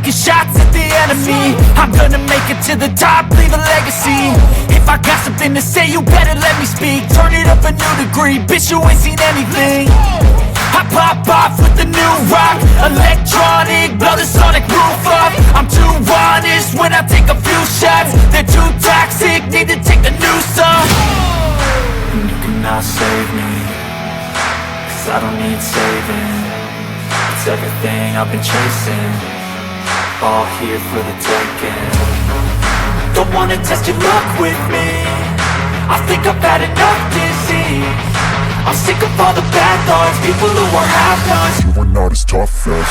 taking shots at the enemy. I'm gonna make it to the top, leave a legacy. If I got something to say, you better let me speak. Turn it up a new degree, bitch, you ain't seen anything. I pop off with the new rock, electronic, blow the sonic roof up. I'm too honest when I take a few shots. They're too toxic, need to take the noose off. And you cannot save me, cause I don't need saving. It's everything I've been chasing, all here for the taking. Don't wanna test your luck with me, I think I've had enough disease. I'm sick of all the bad thoughts, people who are half-nots. You are not as tough as